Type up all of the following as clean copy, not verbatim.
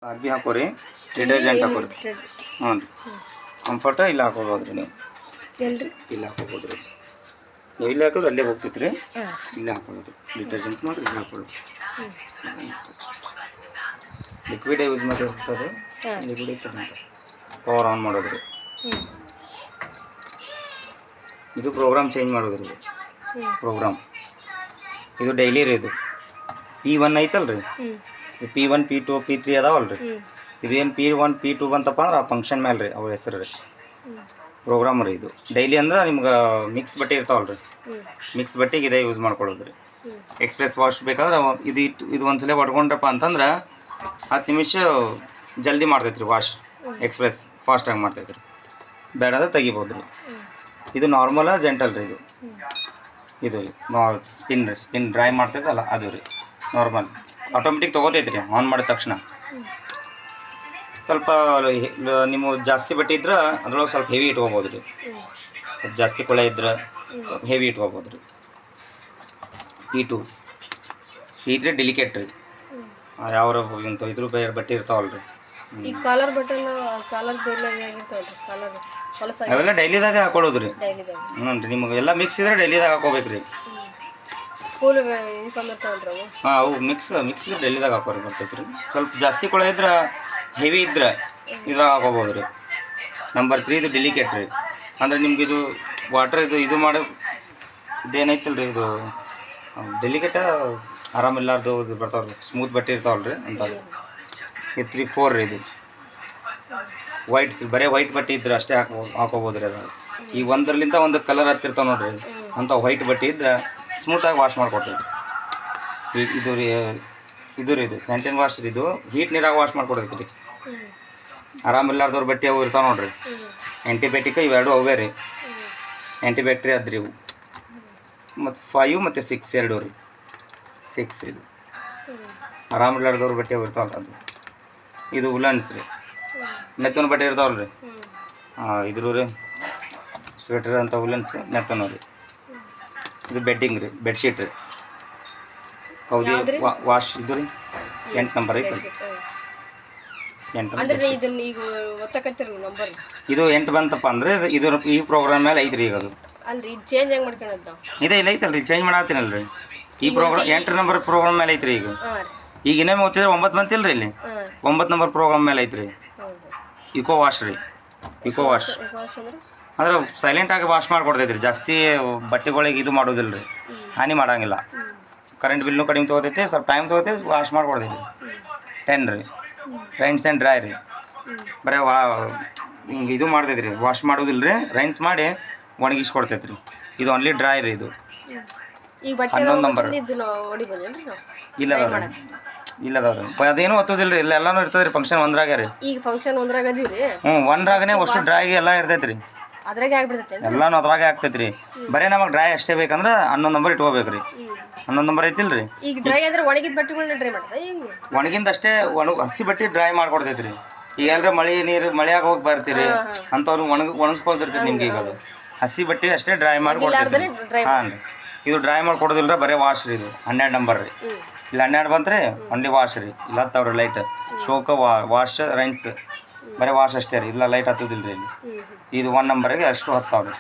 ಅರ್ಬಿ ಹಾಕೋರಿ, ಡಿಟರ್ಜೆಂಟ್ ಹಾಕೋರಿ. ಹ್ಞೂ ರೀ, ಕಂಫರ್ಟ ಇಲ್ಲಿ ಹಾಕೋಬೋದ್ರಿ. ನೀವು ಇಲ್ಲಿ ಹಾಕೋಬೋದ್ರಿ. ನೀವು ಇಲ್ಲಿ ಹಾಕಿದ್ರೆ ಅಲ್ಲೇ ಹೋಗ್ತೈತೆ ರೀ. ಇಲ್ಲೇ ಹಾಕೊಳ್ಳೋದು ಡಿಟರ್ಜೆಂಟ್ ನೋಡಿರಿ, ಇಲ್ಲಿ ಹಾಕೊಳ್ಳೋದು. ಲಿಕ್ವಿಡೇ ಯೂಸ್ ಮಾಡಿರ್ತದೆ. ಲಿಕ್ವಿಡ್ ಇರ್ತದಂತ ಪವರ್ ಆನ್ ಮಾಡೋದ್ರಿ. ಇದು ಪ್ರೋಗ್ರಾಮ್ ಚೇಂಜ್ ಮಾಡೋದ್ರಿ. ಇದು ಪ್ರೋಗ್ರಾಮ್ ಇದು ಡೈಲಿ ರೀ. ಇದು P1 ಐತಲ್ರಿ, ಇದು P1 P2 P3 ಅದಾವಲ್ರಿ. ಇದೇನು P1 P2 ಬಂತಪ್ಪ ಅಂದ್ರೆ ಆ ಫಂಕ್ಷನ್ ಮೇಲೆ ರೀ ಅವ್ರ ಹೆಸರು ರೀ. ಪ್ರೋಗ್ರಾಮ್ ರೀ ಇದು. ಡೈಲಿ ಅಂದ್ರೆ ನಿಮ್ಗೆ ಮಿಕ್ಸ್ ಬಟ್ಟೆ ಇರ್ತಾವಲ್ರಿ, ಮಿಕ್ಸ್ ಬಟ್ಟೆಗೆ ಇದೇ ಯೂಸ್ ಮಾಡ್ಕೊಳ್ಳೋದು ರೀ. ಎಕ್ಸ್ಪ್ರೆಸ್ ವಾಶ್ ಬೇಕಾದ್ರೆ ಇದು ಒಂದ್ಸಲ ಹೊಡ್ಕೊಂಡ್ರಪ್ಪ ಅಂತಂದ್ರೆ 10 ನಿಮಿಷ ಜಲ್ದಿ ಮಾಡ್ತೈತೆ ರೀ ವಾಶ್. ಎಕ್ಸ್ಪ್ರೆಸ್ ಫಾಸ್ಟಾಗಿ ಮಾಡ್ತೈತೆ ರೀ. ಬೇಡ ಅಂದ್ರೆ ತೆಗಿಬೋದು ರೀ. ಇದು ನಾರ್ಮಲ ಜೆಂಟಲ್ ರೀ. ಇದು ರೀ ಸ್ಪಿನ್ ಡ್ರೈ ಮಾಡ್ತೈತಲ್ಲ ಅದು ರೀ ನಾರ್ಮಲ್. ಆಟೋಮೆಟಿಕ್ ತೊಗೋತೈತೆ ರೀ ಆನ್ ಮಾಡಿದ ತಕ್ಷಣ. ಸ್ವಲ್ಪ ನೀವು ಜಾಸ್ತಿ ಬಟ್ಟೆ ಇದ್ರೆ ಅದ್ರೊಳಗೆ ಸ್ವಲ್ಪ ಹೆವಿ ಇಟ್ಕೋಬೋದು ರೀ. ಸ್ವಲ್ಪ ಜಾಸ್ತಿ ಕೊಳೆ ಇದ್ರೆ ಸ್ವಲ್ಪ ಹೆವಿ ಇಟ್ಕೋಬೋದು ರೀ. P2 P3 ಡೆಲಿಕೇಟ್ ರೀ. ಯಾವ ಇಂಥ 5 ರೂಪಾಯಿ ಬಟ್ಟೆ ಇರ್ತಾವಲ್ಲ ರೀ. ಈ ಕಾಲರ್ ಬಟನ್ ಅವೆಲ್ಲ ಡೈಲಿದಾಗ ಹಾಕೊಳ್ಳೋದು ರೀ. ಹ್ಞೂ ರೀ, ನಿಮಗೆ ಎಲ್ಲ ಮಿಕ್ಸ್ ಇದ್ರೆ ಡೈಲಿದಾಗ ಹಾಕೋಬೇಕು ರೀ. ಸ್ಕೂಲ್ ಯೂನಿಫಾರ್ಮ್ ಇರ್ತಾವಲ್ರಿ ಅವು. ಹಾಂ, ಅವು ಮಿಕ್ಸ್ ಇದ್ರೆ ಡೈಲಿದಾಗ ಹಾಕೋರಿ ಬರ್ತೈತೆ ರೀ. ಸ್ವಲ್ಪ ಜಾಸ್ತಿ ಕೊಳೆ ಇದ್ರೆ ಹೆವಿ ಇದ್ರೆ ಇದ್ರಾಗ ಹಾಕೋಬೋದು ರೀ. ನಂಬರ್ 3 ಇದು ಡೆಲಿಕೇಟ್ ರೀ. ಅಂದರೆ ನಿಮ್ಗೆ ಇದು ವಾಟ್ರ್ ಇದು ಮಾಡೋ ಇದೇನೈತಲ್ಲ ರೀ, ಇದು ಡೆಲಿಕೇಟ ಆರಾಮಿಲ್ಲಾರ್ದು ಇದು ಬರ್ತಾವ್ರಿ. ಸ್ಮೂತ್ ಬಟ್ಟೆ ಇರ್ತಾವಲ್ರಿ ಅಂಥದ್ದು. ಇದು 3 4 ರೀ. ಇದು ವೈಟ್ಸ್, ಬರೀ ವೈಟ್ ಬಟ್ಟೆ ಇದ್ರೆ ಅಷ್ಟೇ ಹಾಕೋಬೋದು ರೀ. ಅದು ಈ ಒಂದರಲ್ಲಿಂದ ಒಂದು ಕಲರ್ ಹತ್ತಿರ್ತಾವೆ ನೋಡ್ರಿ, ಅಂಥ ವೈಟ್ ಬಟ್ಟೆ ಇದ್ರೆ ಸ್ಮೂತಾಗಿ ವಾಶ್ ಮಾಡಿಕೊಡ್ತೈತಿ. ಇದು ರೀ ಇದು ಸ್ಯಾಂಟಿನ್ ವಾಶ್ ರೀ. ಇದು ಹೀಟ್ ನೀರಾಗ ವಾಶ್ ಮಾಡಿಕೊಡ್ತೈತಿ ರೀ. ಆರಾಮಿಲ್ಲಾರ್ದವ್ರ ಬಟ್ಟೆ ಅವು ಇರ್ತಾವೆ ನೋಡ್ರಿ, ಆ್ಯಂಟಿಬಯೋಟಿಕ್ ಇವೆರಡು ಅವೇ ರೀ. ಆ್ಯಂಟಿಬ್ಯಾಕ್ಟೀರಿಯಾ ಅದ್ರಿ ಇವು. ಮತ್ತು 5 ಮತ್ತು 6 ಎರಡು ರೀ. 6 ಇದು ಆರಾಮಿಲ್ಲಾರ್ದವ್ರ ಬಟ್ಟೆ ಅವು ಇರ್ತಾವಲ್ಲ ಅದು. ಇದು ಉಲನ್ಸ್ ರೀ, ನೆತ್ತನ ಬಟ್ಟೆ ಇರ್ತಾವಲ್ಲ ರೀ. ಇದ್ರು ರೀ ಸ್ವೆಟರ್ ಅಂತ ಉಲನ್ಸ್ ನೆತ್ತನ ರೀ. ಇದು ಬೆಡ್ಡಿಂಗ್ ರೀ, ಬೆಡ್ಶೀಟ್ ರೀ. ಕೌದಿ ವಾಶ್ ಇದು ರೀ. 8 ನಂಬರ್ ಐತೆ. 8 ಇದು 8 ಬಂತಪ್ಪ ಅಂದ್ರೆ ಇದು ಈ ಪ್ರೋಗ್ರಾಮ್ ಮೇಲೆ ಐತ್ರಿ. ಈಗ ಅದು ಅಲ್ರಿ ಚೇಂಜ್ ಹೆಂಗ್ ಮಾಡ್ಕೊಳ್ಳೋದು? ಇಲ್ಲ ಐತಲ್ರಿ, ಚೇಂಜ್ ಮಾಡತ್ತೀನಲ್ರಿ. ಈ ಪ್ರೋಗ್ರಾಮ್ 8 ನಂಬರ್ ಪ್ರೋಗ್ರಾಮ್ ಮೇಲೆ ಐತ್ರಿ. ಈಗ ಇನ್ನೇನು ಓದ್ತಿದ್ರೆ 9 ಬಂತಿಲ್ರಿ. ಇಲ್ಲಿ 9 ನಂಬರ್ ಪ್ರೋಗ್ರಾಮ್ ಮೇಲೆ ಐತ್ರಿ. ಇಕೋ ವಾಶ್ ರೀ. ಇಕೋ ವಾಶ್ ಅಂದ್ರೆ ಸೈಲೆಂಟಾಗಿ ವಾಶ್ ಮಾಡಿಕೊಡ್ತೈತ್ರಿ. ಜಾಸ್ತಿ ಬಟ್ಟೆಗಳಿಗೆ ಇದು ಮಾಡೋದಿಲ್ಲ ರೀ, ಹಾನಿ ಮಾಡೋಂಗಿಲ್ಲ. ಕರೆಂಟ್ ಬಿಲ್ನು ಕಡಿಮೆ ತೊಗೋತೈತಿ, ಸ್ವಲ್ಪ ಟೈಮ್ ತೊಗೋತೈತಿ, ವಾಶ್ ಮಾಡಿಕೊಡ್ತೈತಿ. 10 ರೀ. ರೈನ್ಸ್ ಆ್ಯಂಡ್ ಡ್ರೈ ರೀ. ಬರೀ ಹಿಂಗೆ ಇದು ಮಾಡ್ತೈತಿ ರೀ, ವಾಶ್ ಮಾಡೋದಿಲ್ಲ ರೀ. ರೈನ್ಸ್ ಮಾಡಿ ಒಣಗಿಸ್ಕೊಡ್ತೈತಿ ರೀ. ಇದು ಓನ್ಲಿ ಡ್ರೈ ರೀ. ಇದು 11 ನಂಬರ್. ಇಲ್ಲದವ್ರಿ ಅದೇನು ಒತ್ತೋದಿಲ್ಲ ರೀ. ಇಲ್ಲ ಎಲ್ಲಾನು ಇರ್ತದೆ ರೀ. ಫಂಕ್ಷನ್ ಒಂದ್ರಾಗ ರೀ. ಈಗ ಫಂಕ್ಷನ್ ಒಂದ್ರಾಗ ಅದೀವಿ. ಒಂದ್ರಾಗನೇ ಅಷ್ಟು ಡ್ರೈಗೆ ಎಲ್ಲ ಇರ್ತೈತೆ ರೀ. ಅದ್ರಾಗೆ ಆಗ್ಬಿಡ್ತೈತೆ ಎಲ್ಲಾನು ಅದ್ರಾಗೆ ಆಗ್ತೈತೆ ರೀ. ಬರೀ ನಮಗೆ ಡ್ರೈ ಅಷ್ಟೇ ಬೇಕಂದ್ರೆ 11 ನಂಬರ್ ಇಟ್ಕೋಬೇಕು ರೀ. 11 ನಂಬರ್ ಐತಿಲ್ಲ ರೀ. ಈಗ ಡ್ರೈ ಅಂದ್ರೆ ಒಣಗಿದ ಬಟ್ಟೆಗಳನ್ನ ಡ್ರೈ ಮಾಡ್ತದೆ. ಹಿಂಗೆ ಒಣಗಿಂದ ಅಷ್ಟೇ ಹಸಿ ಬಟ್ಟೆ ಡ್ರೈ ಮಾಡ್ಕೊಡ್ತೈತೆ ರೀ. ಈಗ ಎಲ್ಲರೂ ಮಳೆಯಾಗ ಹೋಗಿ ಬರ್ತೀರಿ ಅಂಥವ್ರು ಒಣಗಿಸ್ಕೊಳ್ತಿರ್ತೈತೆ ನಿಮ್ಗೆ. ಈಗ ಅದು ಹಸಿ ಬಟ್ಟೆ ಅಷ್ಟೇ ಡ್ರೈ ಮಾಡ್ಕೊಡ್ತೈತೆ. ಹಾಂ ರೀ. ಇದು ಡ್ರೈ ಮಾಡ್ಕೊಡೋದಿಲ್ಲ, ಬರೀ ವಾಶ್ ರೀ. ಇದು 12 ನಂಬರ್ ರೀ. ಇಲ್ಲಿ 12 ಬಂತು ರೀ, ಓನ್ಲಿ ವಾಶ್ ರೀ. ಇಲ್ಲ ಹತ್ತವ್ರಿ ಲೈಟ್ ಶೋಕ ವಾಶ್ ರೈನ್ಸ್ ಬರೀ ವಾಶ್ ಅಷ್ಟೇ ರೀ. ಇಲ್ಲ ಲೈಟ್ ಹತ್ತೋದಿಲ್ಲ ರೀ. ಇಲ್ಲಿ ಇದು 1 ನಂಬರಿಗೆ ಅಷ್ಟು ಹತ್ತಾವ್ರಿ.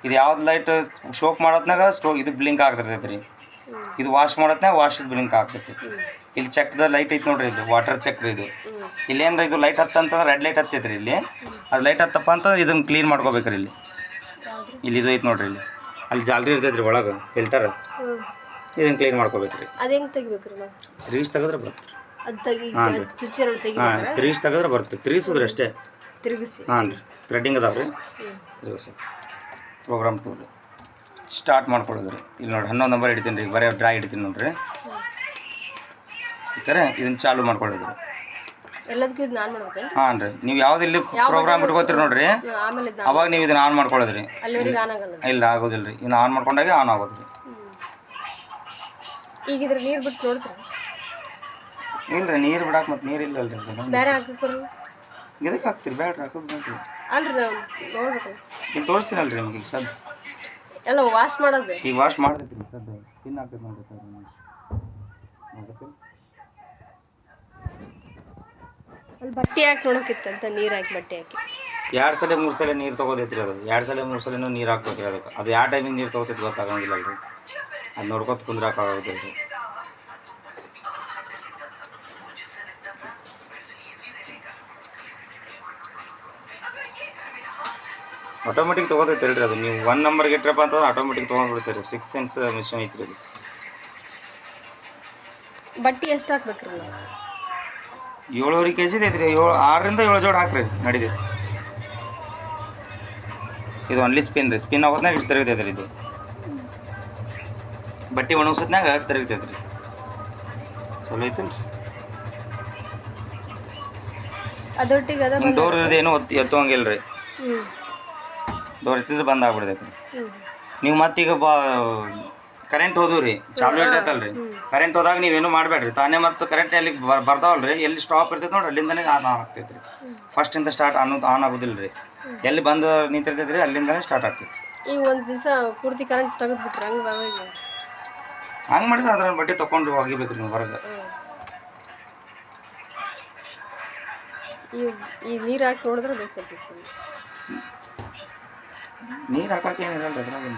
ಇದು ಯಾವ್ದು ಲೈಟ್ ಶೋಕ್ ಮಾಡೋತ್ನಾಗ ಇದು ಬ್ಲಿಂಕ್ ಆಗ್ತಿರ್ತೈತೆ ರೀ. ಇದು ವಾಶ್ ಮಾಡೋತ್ನಾಗ ವಾಶ್ ಬ್ಲಿಂಕ್ ಆಗ್ತಿರ್ತೈತಿ. ಇಲ್ಲಿ ಚೆಕ್ದ ಲೈಟ್ ಐತೆ ನೋಡ್ರಿ, ಇದು ವಾಟರ್ ಚೆಕ್ ರೀ. ಇದು ಇಲ್ಲೇನ್ರ ಇದು ಲೈಟ್ ಹತ್ತಂತಂದ್ರೆ ರೆಡ್ ಲೈಟ್ ಹತ್ತೈತೆ ರೀ. ಇಲ್ಲಿ ಅದು ಲೈಟ್ ಹತ್ತಪ್ಪ ಅಂತಂದ್ರೆ ಇದನ್ನು ಕ್ಲೀನ್ ಮಾಡ್ಕೋಬೇಕ್ರಿ. ಇಲ್ಲಿ ಇದು ಐತೆ ನೋಡ್ರಿ. ಅಲ್ಲಿ ಜಾಲ್ರಿ ಇರ್ತೈತೆ ರೀ ಒಳಗೆ ಫಿಲ್ಟರ್. ಇದನ್ನು ಕ್ಲೀನ್ ಮಾಡ್ಕೋಬೇಕು ರೀ. ಅದು ಹೆಂಗೆ ತೆಗಿಬೇಕು ರೀ? ರೀಸ್ ತೆಗೆದ್ರೆ ಬರುತ್ತೆ. ಹಾಂ ರೀ. ರೀಸ್ ತೆಗೆದ್ರೆ ಬರುತ್ತೆ. ತಿರುಗಿಸೋದ್ರಿ ಅಷ್ಟೇ. ತಿರುಗಿಸಿ. ಹಾಂ ರೀ. ಥ್ರೆಡ್ಡಿಂಗ್ ಅದಾವೆ ರೀ. ತಿರುಗಿಸೋದು. ಪ್ರೋಗ್ರಾಮ್ 2 ರೀ. ಸ್ಟಾರ್ಟ್ ಮಾಡ್ಕೊಳ್ಳೋದು ರೀ. ಇಲ್ಲಿ ನೋಡಿ 11 ನಂಬರ್ ಹಿಡಿತೀನಿ ರೀ. ಬರೀ ಡ್ರೈ ಹಿಡಿತೀನಿ ನೋಡಿರಿ. ಯಾಕಂದ್ರೆ ಇದನ್ನು ಚಾಲು ಮಾಡ್ಕೊಳ್ಳೋದು ರೀ. ಎಲ್ಲದಕ್ಕೂ ಇದು ಆನ್ ಮಾಡ್ಬೇಕೇನು? ಹಾಂ ರೀ. ನೀವು ಯಾವುದಿಲ್ಲಿ ಪ್ರೋಗ್ರಾಮ್ ಇಟ್ಕೋತೀರಿ ನೋಡ್ರಿ, ಅವಾಗ ನೀವು ಇದನ್ನು ಆನ್ ಮಾಡ್ಕೊಳ್ಳೋದು ರೀ. ಅಲ್ಲಿವರೆಗೆ ಆನ್ ಆಗಲ್ಲ? ಇಲ್ಲ, ಆಗೋದಿಲ್ಲ ರೀ. ಇನ್ನು ಆನ್ ಮಾಡ್ಕೊಂಡಾಗೆ ಆನ್ ಆಗೋದು ರೀ. ಈಗ ಇದ್ರ ನೀರು ಬಿಟ್ಟು ನೋಡ್ತೀರಾ? ಇಲ್ಲ ರೀ, ನೀರು ಬಿಡಾಕ ಮತ್ತೆ ನೀರು ಇಲ್ಲ ಅಲ್ರಿ. ಬೇರೆ ಹಾಕಕ್ಕೆ ಬರಲ್ಲ? ಇದಕ್ಕೆ ಹಾಕ್ತೀರಿ, ಬೇಡ್ರಿ ಹಾಕೋದು ಬೇಡ್ರಿ. ಅಲ್ರಿ ನೋಡ್ಬೇಕಲ್ಲ. ಇಲ್ಲಿ ತೋರಿಸ್ತೀನಲ್ರಿ ನಿಮಗೆ. ಈಗ ಸದ್ಯ ಎಲ್ಲ ವಾಶ್ ಮಾಡೋದು. ಈಗ ವಾಶ್ ಮಾಡ್ತೈತಿ ರೀ. ಸದ್ಯ ಪಿನ್ ಹಾಕ್ತೈತೆ ನೋಡ್ರಿ. ಅಲ್ಲಿ ಬಟ್ಟೆ ಹಾಕಿ ನೋಡೋಕಿತ್ತಂತ ನೀರು ಹಾಕಿ ಬಟ್ಟೆ ಹಾಕಿ 2 ಸಲ 3 ಸಲ ನೀರು ತೊಗೋತೈತ್ರಿ ಅದು 2 ಸಲ 3 ಸಲನೂ ನೀರು ಹಾಕ್ಬೇಕ್ರಿ ಅದಕ್ಕೆ ಅದು ಯಾವ ಟೈಮಿಗೆ ನೀರು ತೊಗೋತೈತೆ ಗೊತ್ತಾಗಂಗಿಲ್ಲ ರೀ ಅದು ನೋಡ್ಕೊತ ಕುಂದ್ರಾಕಾಗೋದಿಲ್ಲ ರೀ ಆಟೋಮೆಟಿಕ್ ತೊಗೋತೈತೆ ರೀ ಅದು ನೀವು 1 ನಂಬರ್ಗೆ ಇಟ್ರಪ್ಪ ಅಂತಂದ್ರೆ ಆಟೋಮೆಟಿಕ್ ತೊಗೊಂಡ್ಬಿಡ್ತೀರಿ 6 ಸೆನ್ಸ್ ಮಿಷನ್ ಐತ್ರಿ ಅದು ಬಟ್ಟೆ ಎಷ್ಟು ಹಾಕ್ಬೇಕ್ರಿ ನಾವು 7.5 kg ಐತ್ರಿ 6ರಿಂದ 7 ಜೋಡಿ ಹಾಕ್ರಿ ನಡೀತೈತಿ ಇದು ಒನ್ಲಿ ಸ್ಪಿನ್ ರೀ ಸ್ಪಿನ್ ಆಗೋದ್ನಾಗ ಇಷ್ಟು ತಿರುಗತೈತೆ ರೀ ಇದು ಬಟ್ಟೆ ಒಣಗಿಸೋದ್ನಾಗ ತಿರುಗತೈತೆ ರೀ ಚಲೋ ಐತಲ್ಲ ರೀ ಅದೊಟ್ಟಿಗೆ ಅದ ಹಿಂಗೆ ಡೋರ್ ಇರೋದೇನು ಎತ್ತುವಂಗಿಲ್ಲ ರೀ ಹ್ಞೂ ಡೋರ್ ಎತ್ತಿದ್ರೆ ಬಂದ್ ಆಗ್ಬಿಡ್ತೈತೆ ರೀ ಹ್ಞೂ ನೀವು ಮತ್ತೀಗ ಕರೆಂಟ್ ಹೋದ್ವು ರೀ ಚಾಲು ಇರ್ತೈತಲ್ಲ ರೀ ಕರೆಂಟ್ ಹೋದಾಗ ನೀವೇನು ಮಾಡಬೇಡ್ರಿ ತಾನೇ ಮತ್ತು ಕರೆಂಟ್ ಎಲ್ಲಿಗೆ ಬರ್ತಾವಲ್ಲ ರೀ ಎಲ್ಲಿ ಸ್ಟಾಪ್ ಇರ್ತೈತೆ ನೋಡಿ ಅಲ್ಲಿಂದನೇ ಆನ್ ಆಗ್ತೈತೆ ರೀ ಫಸ್ಟಿಂದ ಸ್ಟಾರ್ಟ್ ಆನ್ ಆಗೋದಿಲ್ಲ ರೀ ಎಲ್ಲಿ ಬಂದು ನಿಂತಿರ್ತೈತೆ ರೀ ಅಲ್ಲಿಂದನೇ ಸ್ಟಾರ್ಟ್ ಆಗ್ತೈತಿ ಈಗ ಒಂದು ದಿವಸ ಪೂರ್ತಿ ಕರೆಂಟ್ ತೆಗೆದ್ಬಿಟ್ರೆ ಹಂಗೆ ಬಾವಾಗಿ ಹಂಗೆ ಮಾಡಿದ್ರೆ ಅದ್ರ ಬಟ್ಟೆ ತೊಗೊಂಡು ಹೋಗಿಬೇಕು ರೀ ನೀವು ಹೊರಗೆ ಈ ನೀರು ಹಾಕಿ ನೋಡಿದ್ರೆ ಬೇಸತ್ತು ನೀರು ಹಾಕೋಕೆ ಏನಿರಲ್ಲ ಅದ್ರಾಗ